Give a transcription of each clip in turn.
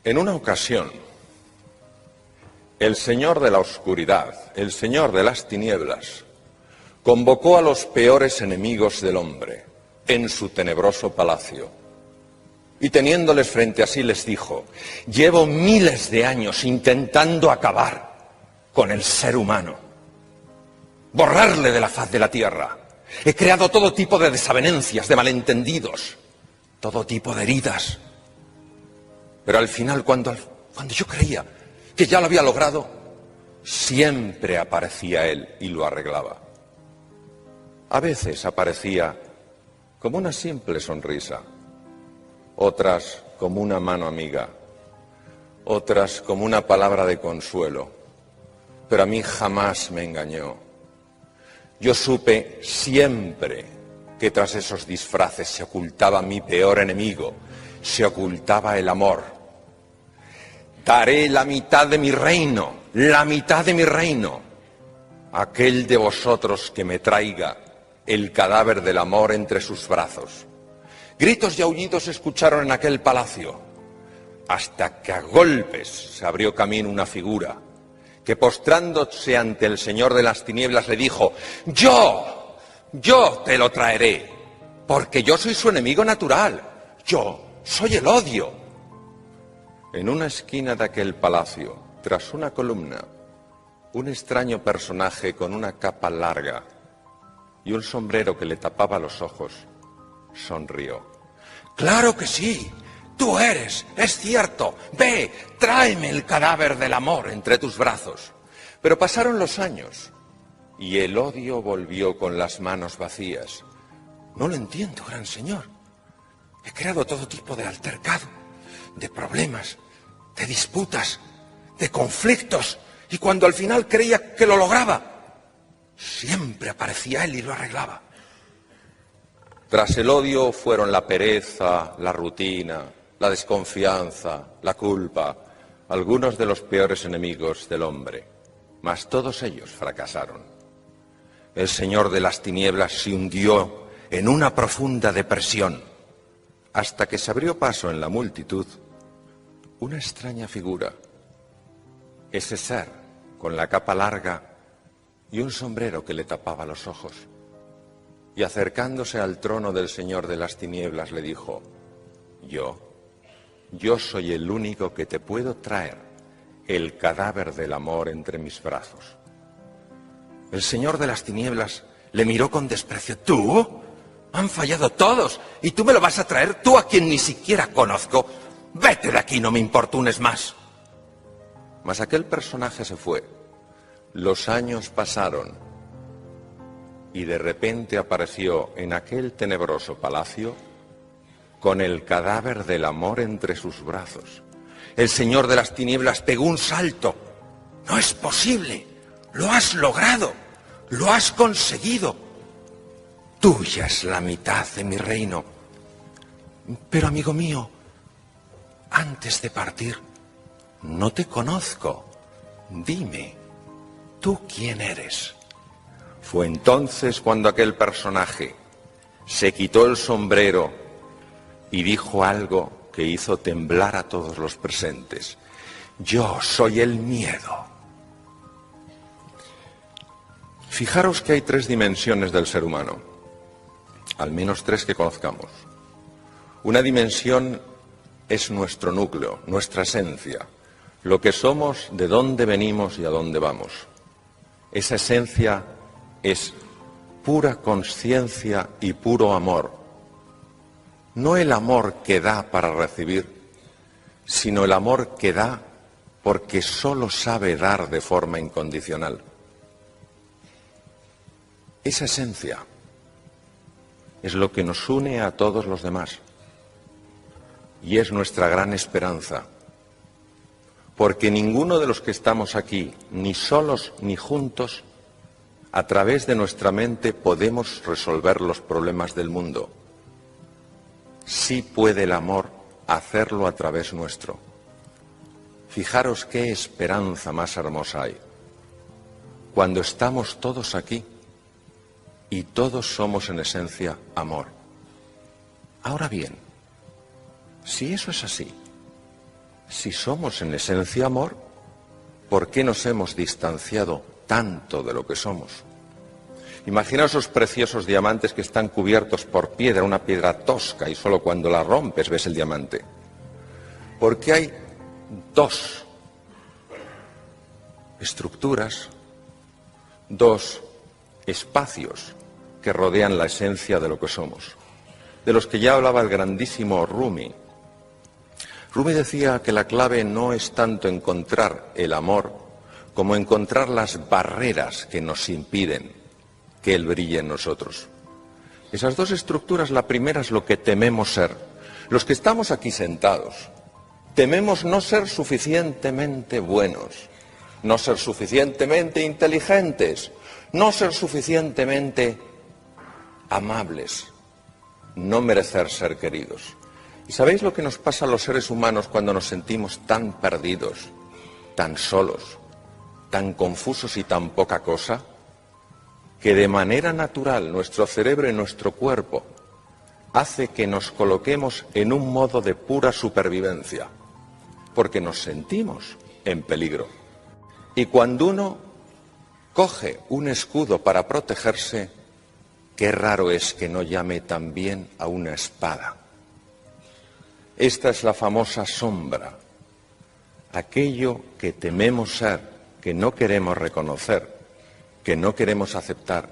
En una ocasión, el Señor de la oscuridad, el Señor de las tinieblas, convocó a los peores enemigos del hombre en su tenebroso palacio. Y teniéndoles frente a sí les dijo: llevo miles de años intentando acabar con el ser humano, borrarle de la faz de la tierra. He creado todo tipo de desavenencias, de malentendidos, todo tipo de heridas. Pero al final, cuando yo creía que ya lo había logrado, siempre aparecía él y lo arreglaba. A veces aparecía como una simple sonrisa, otras como una mano amiga, otras como una palabra de consuelo, pero a mí jamás me engañó. Yo supe siempre que tras esos disfraces se ocultaba mi peor enemigo, se ocultaba el amor. Daré la mitad de mi reino, la mitad de mi reino, a aquel de vosotros que me traiga el cadáver del amor entre sus brazos. Gritos y aullidos se escucharon en aquel palacio, hasta que a golpes se abrió camino una figura que, postrándose ante el Señor de las tinieblas, le dijo: yo te lo traeré, porque yo soy su enemigo natural, yo soy el odio. En una esquina de aquel palacio, tras una columna, un extraño personaje con una capa larga y un sombrero que le tapaba los ojos sonrió. «Claro que sí, tú eres, es cierto. Ve, tráeme el cadáver del amor entre tus brazos». Pero pasaron los años y el odio volvió con las manos vacías. «No lo entiendo, gran señor. He creado todo tipo de altercado, de problemas, de disputas, de conflictos, y cuando al final creía que lo lograba, siempre aparecía él y lo arreglaba». Tras el odio fueron la pereza, la rutina, la desconfianza, la culpa, algunos de los peores enemigos del hombre, mas todos ellos fracasaron. El Señor de las tinieblas se hundió en una profunda depresión, hasta que se abrió paso en la multitud una extraña figura, ese ser con la capa larga y un sombrero que le tapaba los ojos. Y acercándose al trono del Señor de las tinieblas le dijo: yo soy el único que te puedo traer el cadáver del amor entre mis brazos. El Señor de las tinieblas le miró con desprecio. ¿Tú? Han fallado todos, y tú me lo vas a traer, tú a quien ni siquiera conozco. Vete de aquí, no me importunes más. Mas aquel personaje se fue. Los años pasaron y de repente apareció en aquel tenebroso palacio con el cadáver del amor entre sus brazos. El Señor de las tinieblas pegó un salto. «No es posible, lo has logrado, lo has conseguido. Tuya es la mitad de mi reino. Pero, amigo mío, antes de partir, no te conozco. Dime, ¿tú quién eres?». Fue entonces cuando aquel personaje se quitó el sombrero y dijo algo que hizo temblar a todos los presentes: «Yo soy el miedo». Fijaros que hay tres dimensiones del ser humano, al menos tres que conozcamos. Una dimensión es nuestro núcleo, nuestra esencia, lo que somos, de dónde venimos y a dónde vamos. Esa esencia es pura conciencia y puro amor. No el amor que da para recibir, sino el amor que da porque solo sabe dar de forma incondicional. Esa esencia es lo que nos une a todos los demás y es nuestra gran esperanza, porque ninguno de los que estamos aquí, ni solos ni juntos, a través de nuestra mente podemos resolver los problemas del mundo. Sí puede el amor hacerlo a través nuestro. Fijaros qué esperanza más hermosa hay cuando estamos todos aquí y todos somos en esencia amor. Ahora bien, si eso es así, Si somos en esencia amor, ¿por qué nos hemos distanciado tanto de lo que somos? Imaginaos esos preciosos diamantes que están cubiertos por piedra, una piedra tosca, y solo cuando la rompes ves el diamante. Porque hay dos estructuras, dos espacios que rodean la esencia de lo que somos, de los que ya hablaba el grandísimo Rumi. Rumi decía que la clave no es tanto encontrar el amor como encontrar las barreras que nos impiden que él brille en nosotros. Esas dos estructuras, la primera es lo que tememos ser. Los que estamos aquí sentados, tememos no ser suficientemente buenos, no ser suficientemente inteligentes, no ser suficientemente amables, no merecer ser queridos. ¿Y sabéis lo que nos pasa a los seres humanos cuando nos sentimos tan perdidos, tan solos, tan confusos y tan poca cosa? Que de manera natural nuestro cerebro y nuestro cuerpo hace que nos coloquemos en un modo de pura supervivencia, porque nos sentimos en peligro. Y cuando uno coge un escudo para protegerse, qué raro es que no llame también a una espada. Esta es la famosa sombra, aquello que tememos ser, que no queremos reconocer, que no queremos aceptar.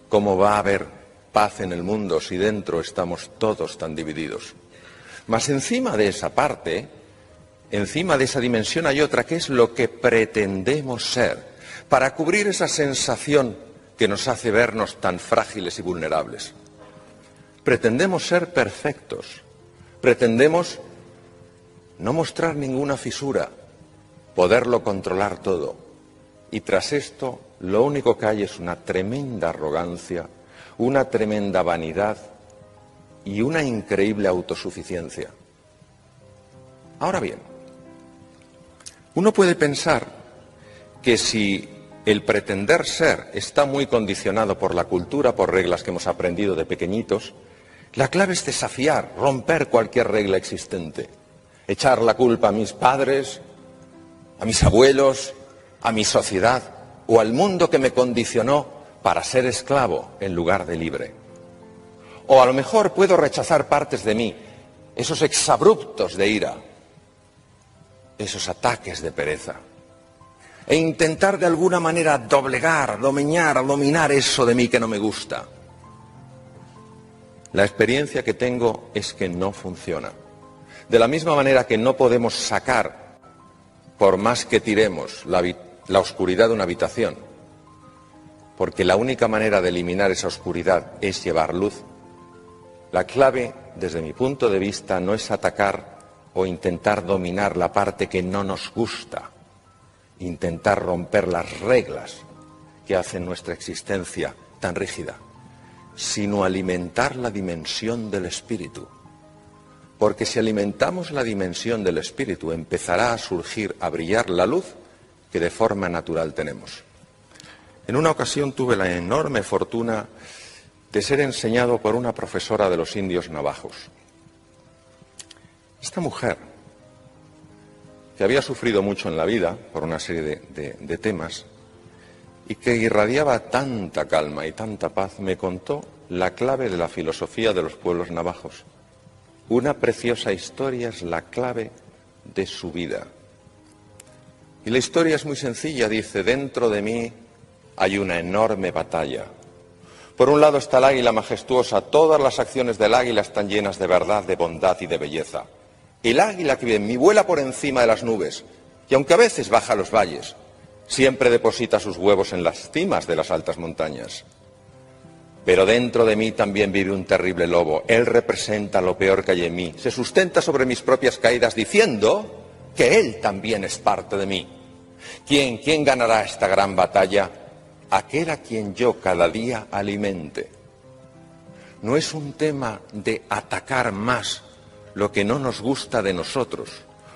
¿Cómo va a haber paz en el mundo si dentro estamos todos tan divididos? Mas encima de esa parte, encima de esa dimensión hay otra, que es lo que pretendemos ser, para cubrir esa sensación que nos hace vernos tan frágiles y vulnerables. Pretendemos ser perfectos, pretendemos no mostrar ninguna fisura, poderlo controlar todo. Y tras esto, lo único que hay es una tremenda arrogancia, una tremenda vanidad y una increíble autosuficiencia. Ahora bien, uno puede pensar que si el pretender ser está muy condicionado por la cultura, por reglas que hemos aprendido de pequeñitos, la clave es desafiar, romper cualquier regla existente, echar la culpa a mis padres, a mis abuelos, a mi sociedad o al mundo que me condicionó para ser esclavo en lugar de libre. O a lo mejor puedo rechazar partes de mí, esos exabruptos de ira, esos ataques de pereza, e intentar de alguna manera doblegar, dominar eso de mí que no me gusta. La experiencia que tengo es que no funciona. De la misma manera que no podemos sacar, por más que tiremos, la oscuridad de una habitación, porque la única manera de eliminar esa oscuridad es llevar luz. La clave, desde mi punto de vista, no es atacar o intentar dominar la parte que no nos gusta, intentar romper las reglas que hacen nuestra existencia tan rígida, sino alimentar la dimensión del espíritu. Porque si alimentamos la dimensión del espíritu, empezará a surgir, a brillar la luz que de forma natural tenemos. En una ocasión tuve la enorme fortuna de ser enseñado por una profesora de los indios navajos. Esta mujer, que había sufrido mucho en la vida por una serie de temas y que irradiaba tanta calma y tanta paz, me contó la clave de la filosofía de los pueblos navajos. Una preciosa historia es la clave de su vida. Y la historia es muy sencilla, dice: dentro de mí hay una enorme batalla. Por un lado está el águila majestuosa, todas las acciones del águila están llenas de verdad, de bondad y de belleza. El águila que vive en mí vuela por encima de las nubes, y aunque a veces baja a los valles, siempre deposita sus huevos en las cimas de las altas montañas. Pero dentro de mí también vive un terrible lobo. Él representa lo peor que hay en mí. Se sustenta sobre mis propias caídas diciendo que él también es parte de mí. ¿Quién ganará esta gran batalla? Aquel a quien yo cada día alimente. No es un tema de atacar más lo que no nos gusta de nosotros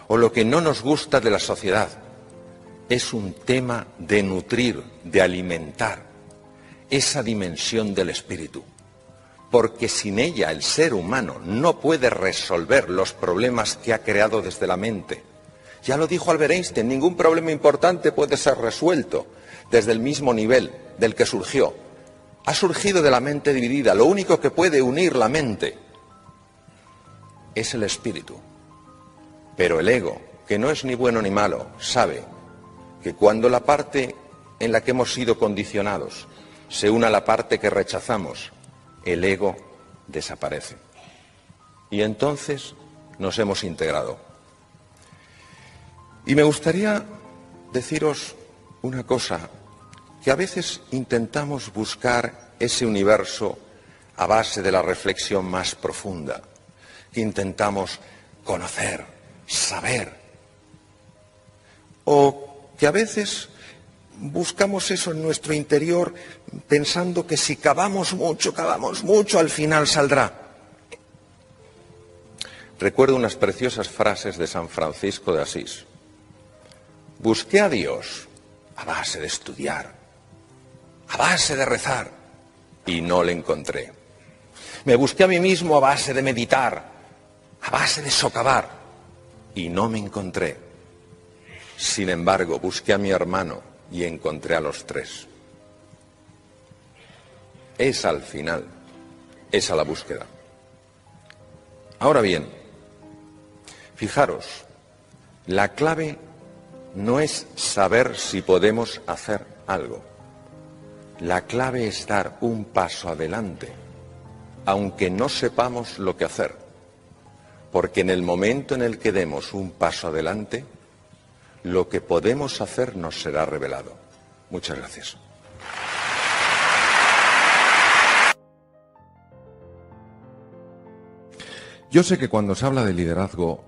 o lo que no nos gusta de la sociedad. Es un tema de nutrir, de alimentar esa dimensión del espíritu, porque sin ella el ser humano no puede resolver los problemas que ha creado desde la mente, Ya lo dijo Albert Einstein, ningún problema importante puede ser resuelto desde el mismo nivel del que surgió. Ha surgido de la mente dividida. Lo único que puede unir la mente es el espíritu. Pero el ego, que no es ni bueno ni malo, sabe que cuando la parte en la que hemos sido condicionados se une a la parte que rechazamos, el ego desaparece. Y entonces nos hemos integrado. Y me gustaría deciros una cosa, que a veces intentamos buscar ese universo a base de la reflexión más profunda, que intentamos conocer, saber, o que a veces buscamos eso en nuestro interior pensando que si cavamos mucho, al final saldrá. Recuerdo unas preciosas frases de San Francisco de Asís. Busqué a Dios a base de estudiar, a base de rezar, y no le encontré. Me busqué a mí mismo a base de meditar, a base de socavar, y no me encontré. Sin embargo, busqué a mi hermano y encontré a los tres. Es al final, esa la búsqueda. Ahora bien, fijaros, la clave no es saber si podemos hacer algo. La clave es dar un paso adelante, aunque no sepamos lo que hacer, porque en el momento en el que demos un paso adelante, lo que podemos hacer nos será revelado. Muchas gracias. Yo sé que cuando se habla de liderazgo,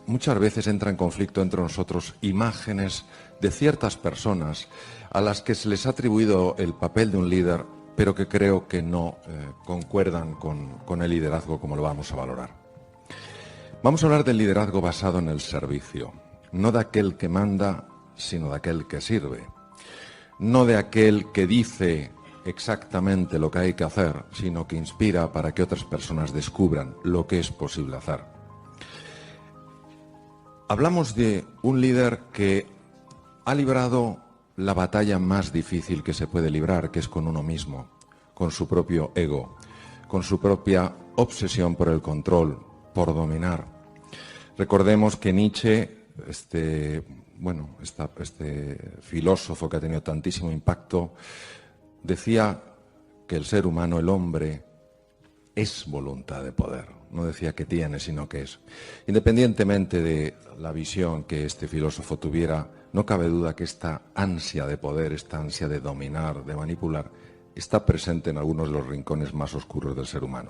muchas veces entra en conflicto entre nosotros imágenes de ciertas personas a las que se les ha atribuido el papel de un líder, pero que creo que no concuerdan con el liderazgo como lo vamos a valorar. Vamos a hablar del liderazgo basado en el servicio, no de aquel que manda, sino de aquel que sirve, no de aquel que dice exactamente lo que hay que hacer, sino que inspira para que otras personas descubran lo que es posible hacer. Hablamos de un líder que ha librado la batalla más difícil que se puede librar, que es con uno mismo, con su propio ego, con su propia obsesión por el control, por dominar. Recordemos que Nietzsche, este filósofo que ha tenido tantísimo impacto, decía que el ser humano, el hombre, es voluntad de poder. No decía que tiene, sino que es. Independientemente de la visión que este filósofo tuviera, no cabe duda que esta ansia de poder, esta ansia de dominar, de manipular, está presente en algunos de los rincones más oscuros del ser humano.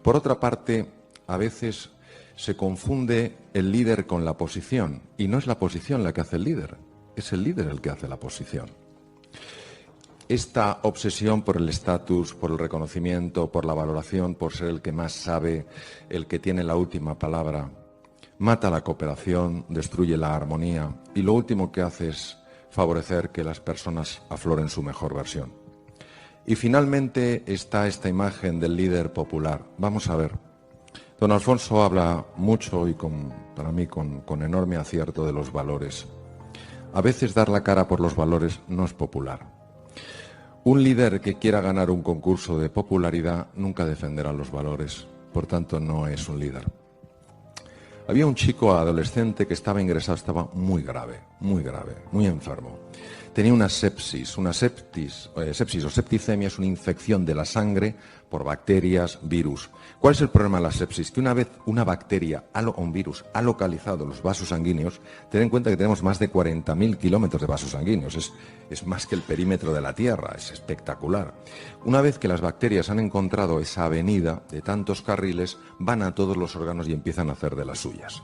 Por otra parte, a veces se confunde el líder con la posición, y no es la posición la que hace el líder, es el líder el que hace la posición. Esta obsesión por el estatus, por el reconocimiento, por la valoración, por ser el que más sabe, el que tiene la última palabra, mata la cooperación, destruye la armonía y lo último que hace es favorecer que las personas afloren su mejor versión. Y finalmente está esta imagen del líder popular. Vamos a ver. Don Alfonso habla mucho y para mí con enorme acierto de los valores. A veces dar la cara por los valores no es popular. Un líder que quiera ganar un concurso de popularidad nunca defenderá los valores, por tanto no es un líder. Había un chico adolescente que estaba ingresado, estaba muy grave, muy enfermo. Tenía una sepsis o septicemia, es una infección de la sangre por bacterias, virus. ¿Cuál es el problema de la sepsis? Que una vez una bacteria o un virus ha localizado los vasos sanguíneos, ten en cuenta que tenemos más de 40.000 kilómetros de vasos sanguíneos, es más que el perímetro de la Tierra, es espectacular. Una vez que las bacterias han encontrado esa avenida de tantos carriles, van a todos los órganos y empiezan a hacer de las suyas.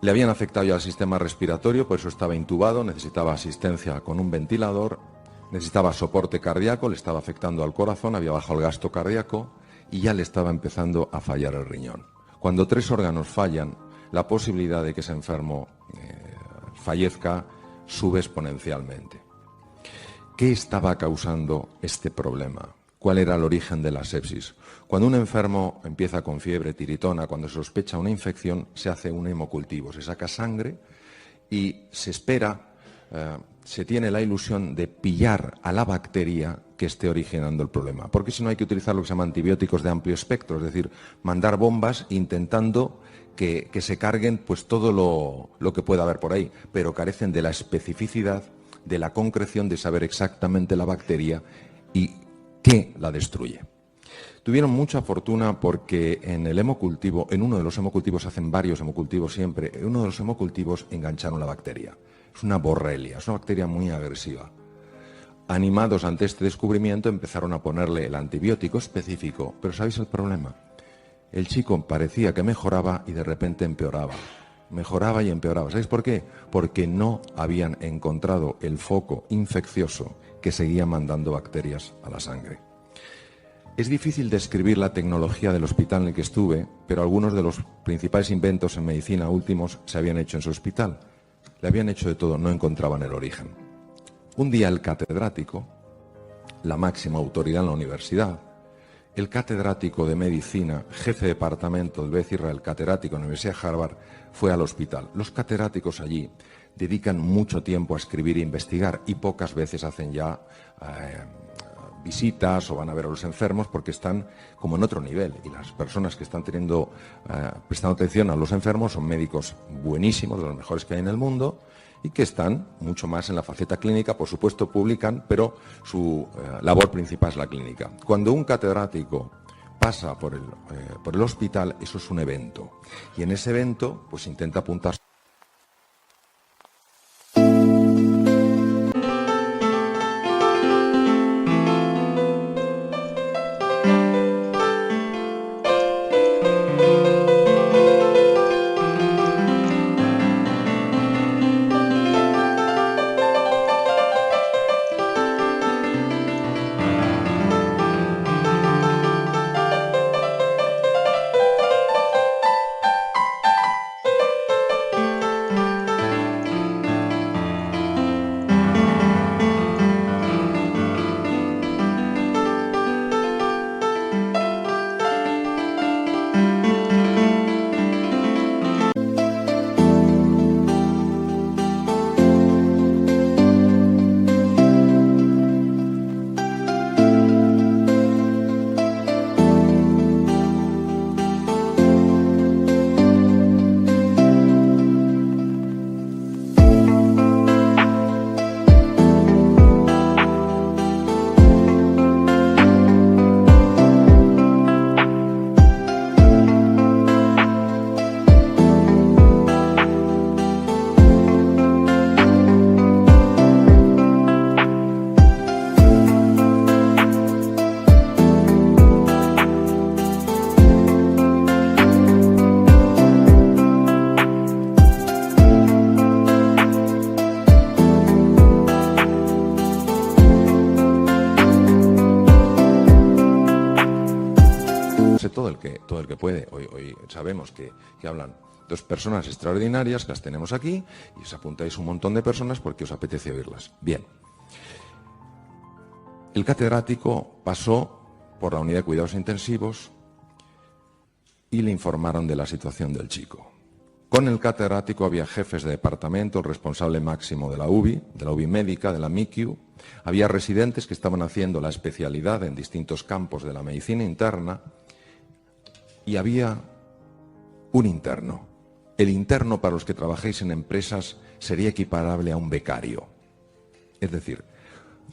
Le habían afectado ya al sistema respiratorio, por eso estaba intubado, necesitaba asistencia con un ventilador, necesitaba soporte cardíaco, le estaba afectando al corazón, había bajado el gasto cardíaco y ya le estaba empezando a fallar el riñón. Cuando 3 órganos fallan, la posibilidad de que ese enfermo fallezca sube exponencialmente. ¿Qué estaba causando este problema? cuál era el origen de la sepsis. Cuando un enfermo empieza con fiebre, tiritona, cuando se sospecha una infección, se hace un hemocultivo, se saca sangre y se espera, se tiene la ilusión de pillar a la bacteria que esté originando el problema. Porque si no hay que utilizar lo que se llama antibióticos de amplio espectro, es decir, mandar bombas intentando que se carguen pues todo lo que pueda haber por ahí, pero carecen de la especificidad, de la concreción de saber exactamente la bacteria y qué la destruye. Tuvieron mucha fortuna porque en el hemocultivo, en uno de los hemocultivos, hacen varios hemocultivos siempre, en uno de los hemocultivos engancharon la bacteria. Es una borrelia, es una bacteria muy agresiva. Animados ante este descubrimiento empezaron a ponerle el antibiótico específico, pero ¿sabéis el problema? El chico parecía que mejoraba y de repente empeoraba. Mejoraba y empeoraba. ¿Sabéis por qué? Porque no habían encontrado el foco infeccioso que seguía mandando bacterias a la sangre. Es difícil describir la tecnología del hospital en el que estuve, pero algunos de los principales inventos en medicina últimos se habían hecho en su hospital. Le habían hecho de todo, no encontraban el origen. Un día el catedrático, la máxima autoridad en la universidad, el catedrático de medicina, jefe de departamento del Beth Israel, catedrático en la Universidad de Harvard, fue al hospital. Los catedráticos allí dedican mucho tiempo a escribir e investigar y pocas veces hacen ya visitas o van a ver a los enfermos porque están como en otro nivel. Y las personas que están prestando atención a los enfermos son médicos buenísimos, de los mejores que hay en el mundo, y que están mucho más en la faceta clínica, por supuesto publican, pero su labor principal es la clínica. Cuando un catedrático pasa por el hospital, eso es un evento. Y en ese evento, pues intenta apuntar. Todo el que puede. Hoy sabemos que hablan dos personas extraordinarias, que las tenemos aquí, y os apuntáis un montón de personas porque os apetece oírlas. Bien. El catedrático pasó por la unidad de cuidados intensivos y le informaron de la situación del chico. Con el catedrático había jefes de departamento, el responsable máximo de la UBI médica, de la MICU, había residentes que estaban haciendo la especialidad en distintos campos de la medicina interna, y había un interno. El interno, para los que trabajéis en empresas, sería equiparable a un becario. Es decir,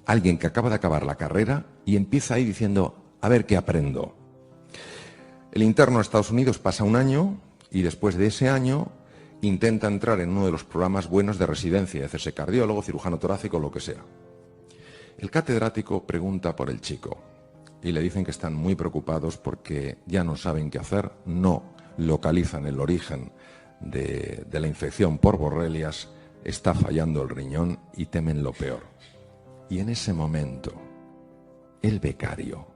alguien que acaba de acabar la carrera y empieza ahí diciendo, a ver qué aprendo. El interno a Estados Unidos pasa un año y después de ese año intenta entrar en uno de los programas buenos de residencia, de hacerse cardiólogo, cirujano torácico, lo que sea. El catedrático pregunta por el chico. Y le dicen que están muy preocupados porque ya no saben qué hacer, no localizan el origen de la infección por borrelias, está fallando el riñón y temen lo peor. Y en ese momento, el becario,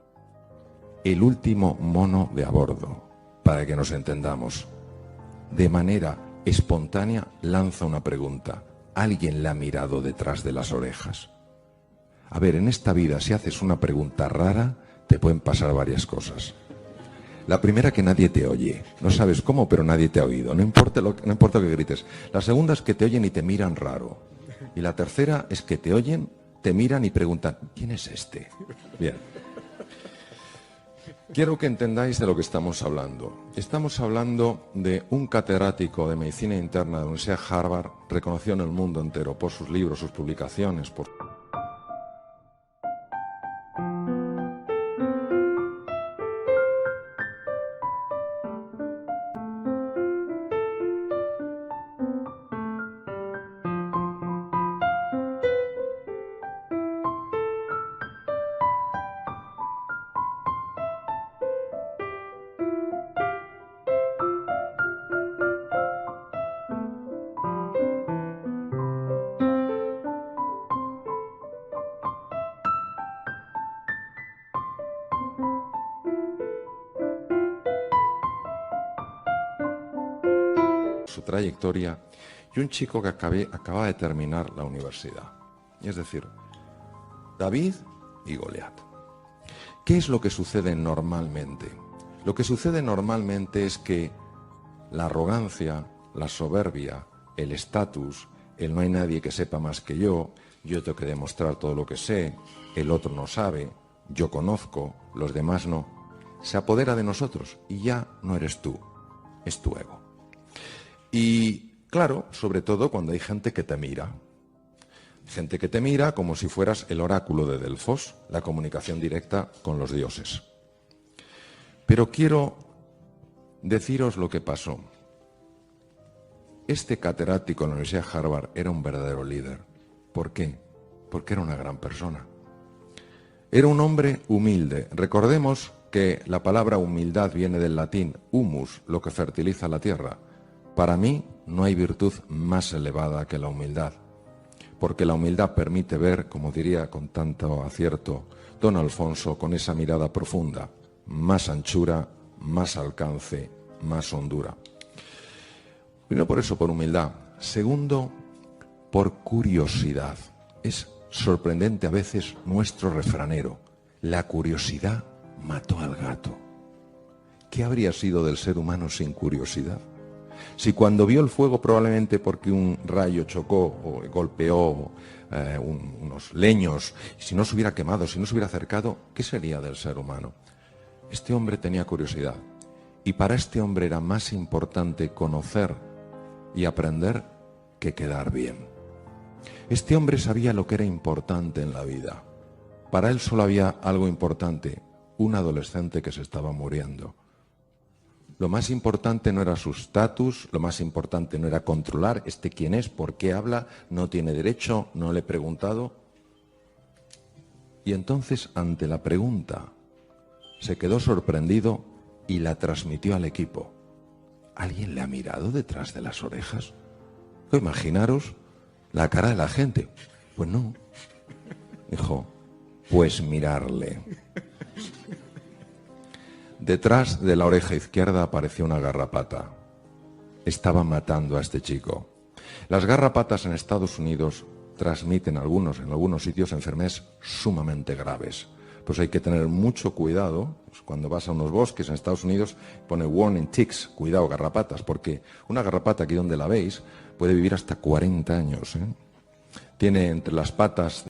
el último mono de a bordo, para que nos entendamos, de manera espontánea lanza una pregunta. ¿Alguien le ha mirado detrás de las orejas? A ver, en esta vida, si haces una pregunta rara, te pueden pasar varias cosas. La primera, que nadie te oye. No sabes cómo, pero nadie te ha oído. No importa lo que grites. La segunda es que te oyen y te miran raro. Y la tercera es que te oyen, te miran y preguntan, ¿quién es este? Bien. Quiero que entendáis de lo que estamos hablando. Estamos hablando de un catedrático de medicina interna de la Universidad de Harvard, reconocido en el mundo entero por sus libros, sus publicaciones, por... su trayectoria, y un chico que acaba de terminar la universidad. Es decir, David y Goliat. ¿Qué es lo que sucede normalmente? Lo que sucede normalmente es que la arrogancia, la soberbia, el estatus, el no hay nadie que sepa más que yo tengo que demostrar todo lo que sé, el otro no sabe, yo conozco, los demás no, se apodera de nosotros y ya no eres tú, es tu ego. Y claro, sobre todo cuando hay gente que te mira. Gente que te mira como si fueras el oráculo de Delfos, la comunicación directa con los dioses. Pero quiero deciros lo que pasó. Este catedrático en la Universidad de Harvard era un verdadero líder. ¿Por qué? Porque era una gran persona. Era un hombre humilde. Recordemos que la palabra humildad viene del latín humus, lo que fertiliza la tierra. Para mí no hay virtud más elevada que la humildad, porque la humildad permite ver, como diría con tanto acierto don Alfonso, con esa mirada profunda, más anchura, más alcance, más hondura. Primero por eso, por humildad. Segundo, por curiosidad. Es sorprendente a veces nuestro refranero. La curiosidad mató al gato. ¿Qué habría sido del ser humano sin curiosidad? Si cuando vio el fuego, probablemente porque un rayo chocó o golpeó unos leños, si no se hubiera quemado, si no se hubiera acercado, ¿qué sería del ser humano? Este hombre tenía curiosidad. Y para este hombre era más importante conocer y aprender que quedar bien. Este hombre sabía lo que era importante en la vida. Para él solo había algo importante, un adolescente que se estaba muriendo. Lo más importante no era su estatus, lo más importante no era controlar quién es, por qué habla, no tiene derecho, no le he preguntado. Y entonces, ante la pregunta, se quedó sorprendido y la transmitió al equipo. ¿Alguien le ha mirado detrás de las orejas? Imaginaros la cara de la gente. Pues no. Dijo, pues mirarle. Detrás de la oreja izquierda apareció una garrapata. Estaba matando a este chico. Las garrapatas en Estados Unidos transmiten en algunos sitios enfermedades sumamente graves. Pues hay que tener mucho cuidado. Pues cuando vas a unos bosques en Estados Unidos pone warning ticks, cuidado garrapatas, porque una garrapata, aquí donde la veis, puede vivir hasta 40 años. Tiene entre las patas...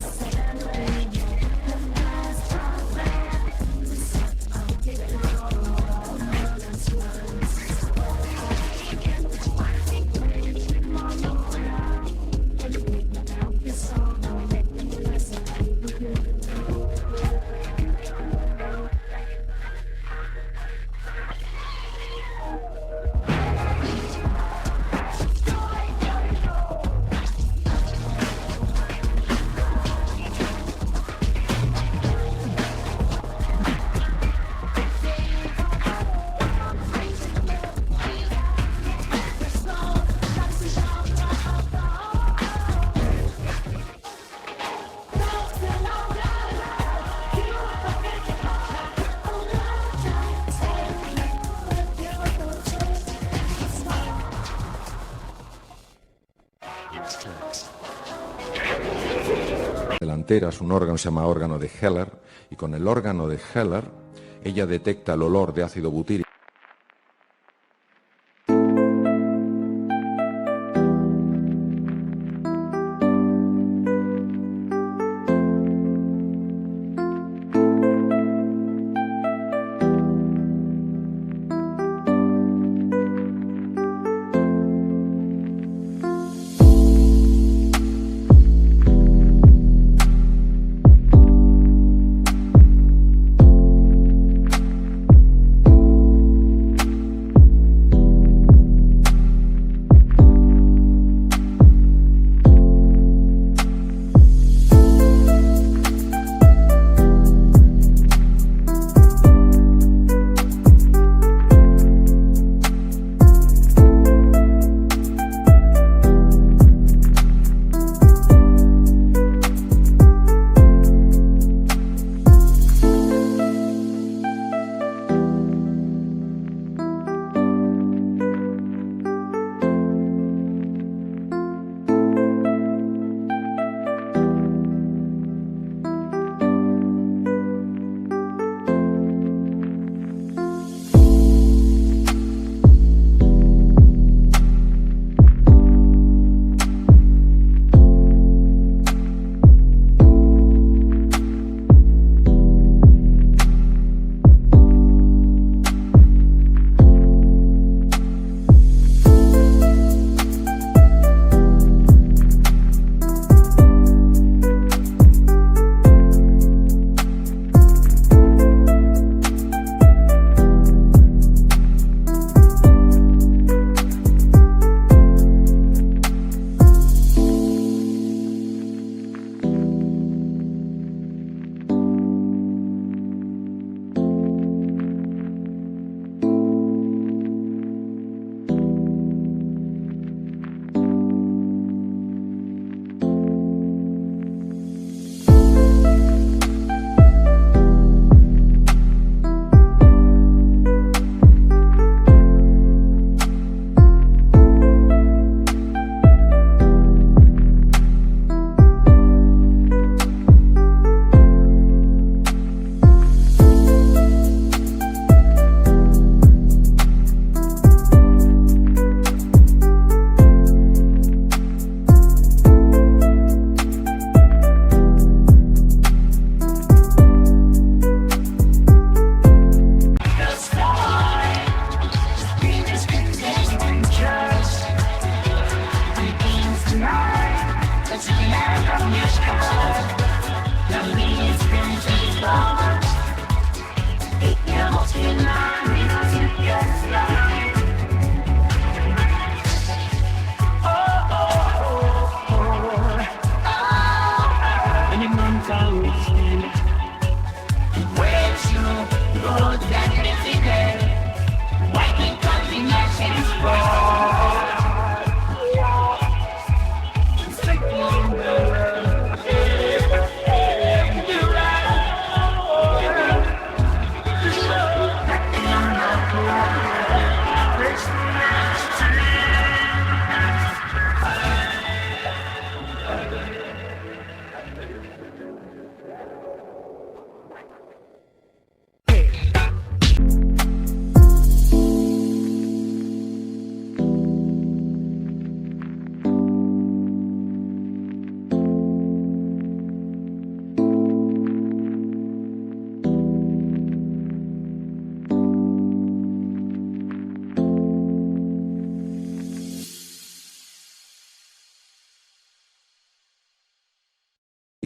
anteras un órgano, se llama órgano de Heller, y con el órgano de Heller ella detecta el olor de ácido butírico.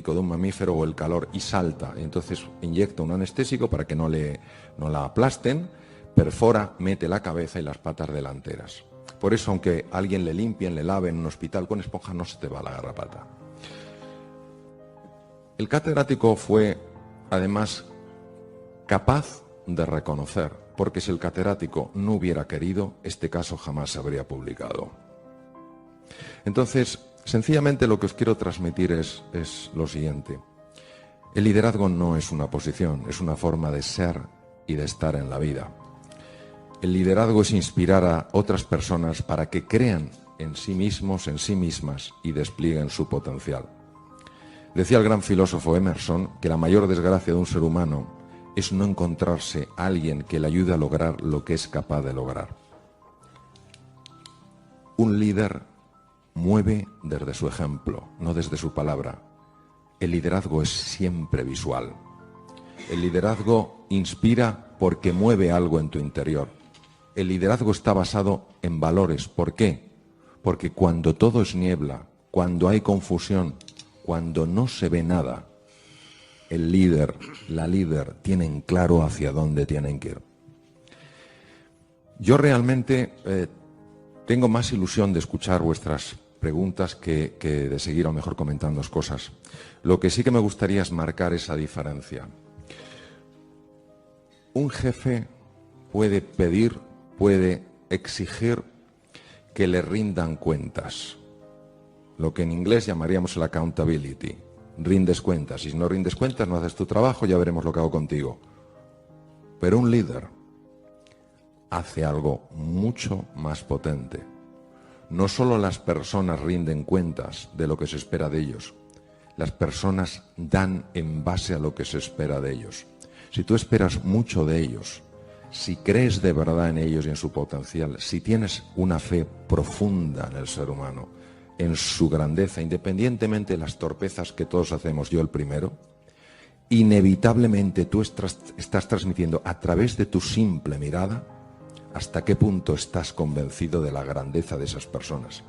De un mamífero o el calor y salta, entonces inyecta un anestésico para que no la aplasten, perfora, mete la cabeza y las patas delanteras. Por eso, aunque alguien le limpien, le laven en un hospital con esponja, no se te va la garrapata. El catedrático fue además capaz de reconocer, porque si el catedrático no hubiera querido, este caso jamás se habría publicado. Entonces, sencillamente lo que os quiero transmitir es lo siguiente. El liderazgo no es una posición, es una forma de ser y de estar en la vida. El liderazgo es inspirar a otras personas para que crean en sí mismos, en sí mismas y desplieguen su potencial. Decía el gran filósofo Emerson que la mayor desgracia de un ser humano es no encontrarse a alguien que le ayude a lograr lo que es capaz de lograr. Un líder mueve desde su ejemplo, no desde su palabra. El liderazgo es siempre visual. El liderazgo inspira porque mueve algo en tu interior. El liderazgo está basado en valores. ¿Por qué? Porque cuando todo es niebla, cuando hay confusión, cuando no se ve nada, el líder, la líder, tienen claro hacia dónde tienen que ir. Yo realmente tengo más ilusión de escuchar vuestras preguntas que de seguir a lo mejor comentando cosas. Lo que sí que me gustaría es marcar esa diferencia. Un jefe puede pedir, puede exigir que le rindan cuentas, lo que en inglés llamaríamos el accountability. Rindes cuentas, y si no rindes cuentas, no haces tu trabajo, ya veremos lo que hago contigo. Pero un líder hace algo mucho más potente. No solo las personas rinden cuentas de lo que se espera de ellos, las personas dan en base a lo que se espera de ellos. Si tú esperas mucho de ellos, si crees de verdad en ellos y en su potencial, si tienes una fe profunda en el ser humano, en su grandeza, independientemente de las torpezas que todos hacemos, yo el primero, inevitablemente tú estás transmitiendo a través de tu simple mirada hasta qué punto estás convencido de la grandeza de esas personas.